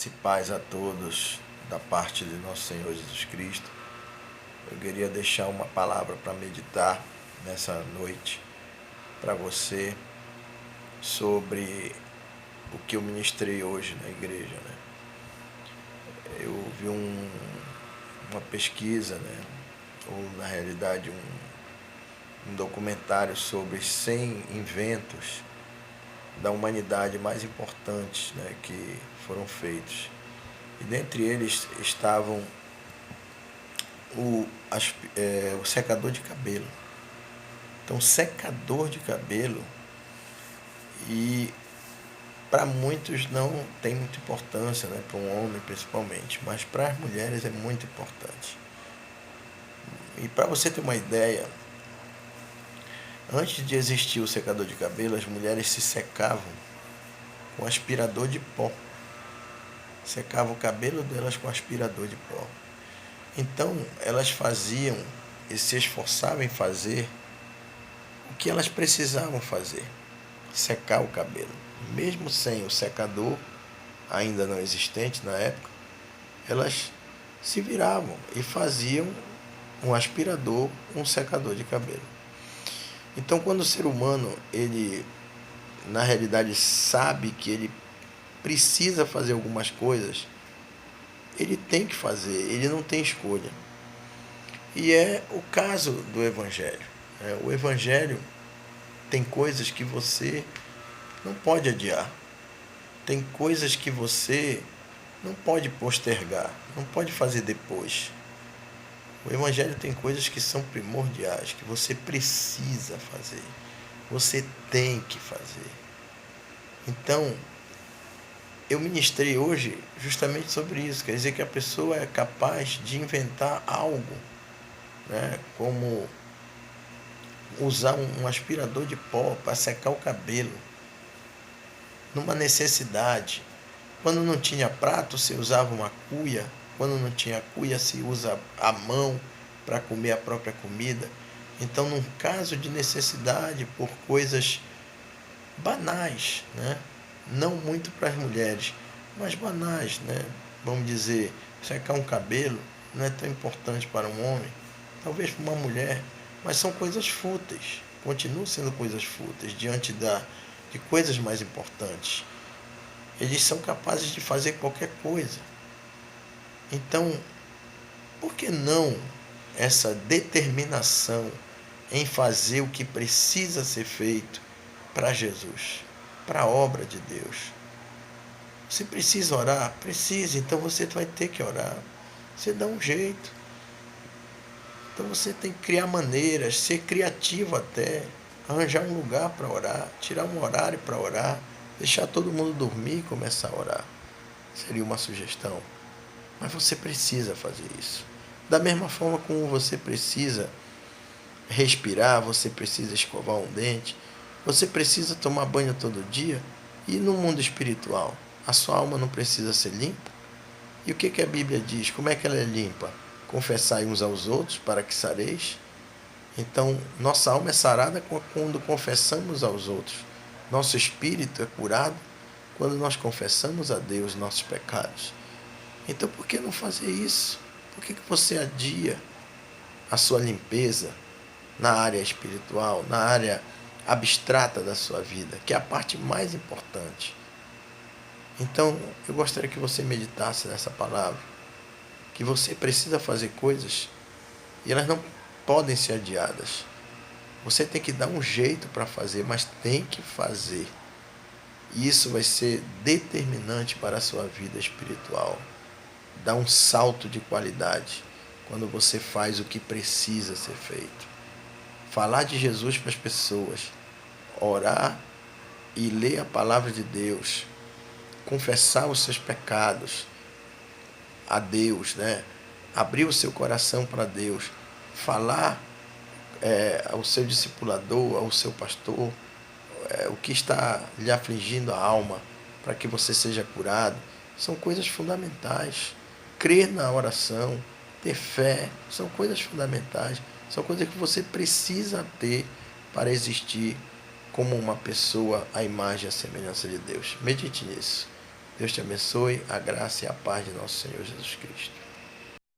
E paz a todos da parte de nosso Senhor Jesus Cristo. Eu queria deixar uma palavra para meditar nessa noite para você sobre o que eu ministrei hoje na igreja, né? Eu vi uma pesquisa, né? Ou na realidade um documentário sobre 100 inventos da humanidade mais importantes, né, que foram feitos. E dentre eles estavam o secador de cabelo. Então, secador de cabelo, e para muitos não tem muita importância, né, para um homem principalmente, mas para as mulheres é muito importante. E para você ter uma ideia, antes de existir o secador de cabelo, as mulheres se secavam com aspirador de pó. Secavam o cabelo delas com aspirador de pó. Então, elas faziam e se esforçavam em fazer o que elas precisavam fazer: secar o cabelo. Mesmo sem o secador, ainda não existente na época, elas se viravam e faziam um aspirador, um secador de cabelo. Então, quando o ser humano, ele na realidade sabe que ele precisa fazer algumas coisas, ele tem que fazer, ele não tem escolha. E é o caso do Evangelho. O Evangelho tem coisas que você não pode adiar. Tem coisas que você não pode postergar, não pode fazer depois. O Evangelho tem coisas que são primordiais, que você precisa fazer. Você tem que fazer. Então, eu ministrei hoje justamente sobre isso. Quer dizer que a pessoa é capaz de inventar algo, né, como usar um aspirador de pó para secar o cabelo, numa necessidade. Quando não tinha prato, se usava uma cuia. Quando não tinha cuia, se usa a mão para comer a própria comida. Então, num caso de necessidade por coisas banais, né? Não muito para as mulheres, mas banais, né? Vamos dizer, secar um cabelo não é tão importante para um homem, talvez para uma mulher, mas são coisas fúteis, continuam sendo coisas fúteis diante de coisas mais importantes. Eles são capazes de fazer qualquer coisa. Então, por que não essa determinação em fazer o que precisa ser feito para Jesus, para a obra de Deus? Você precisa orar? Precisa, então você vai ter que orar. Você dá um jeito. Então você tem que criar maneiras, ser criativo até, arranjar um lugar para orar, tirar um horário para orar, deixar todo mundo dormir e começar a orar. Seria uma sugestão. Mas você precisa fazer isso. Da mesma forma como você precisa respirar, você precisa escovar um dente, você precisa tomar banho todo dia. E no mundo espiritual, a sua alma não precisa ser limpa? E o que a Bíblia diz? Como é que ela é limpa? Confessai uns aos outros para que sareis. Então, nossa alma é sarada quando confessamos aos outros. Nosso espírito é curado quando nós confessamos a Deus nossos pecados. Então, por que não fazer isso? Por que você adia a sua limpeza na área espiritual, na área abstrata da sua vida, que é a parte mais importante? Então, eu gostaria que você meditasse nessa palavra, que você precisa fazer coisas e elas não podem ser adiadas. Você tem que dar um jeito para fazer, mas tem que fazer. E isso vai ser determinante para a sua vida espiritual. Dá um salto de qualidade quando você faz o que precisa ser feito. Falar de Jesus para as pessoas, orar e ler a palavra de Deus, confessar os seus pecados a Deus, né? Abrir o seu coração para Deus, falar ao seu discipulador, ao seu pastor, o que está lhe afligindo a alma, para que você seja curado, são coisas fundamentais. Crer na oração, ter fé, são coisas fundamentais, são coisas que você precisa ter para existir como uma pessoa à imagem e à semelhança de Deus. Medite nisso. Deus te abençoe, a graça e a paz de nosso Senhor Jesus Cristo.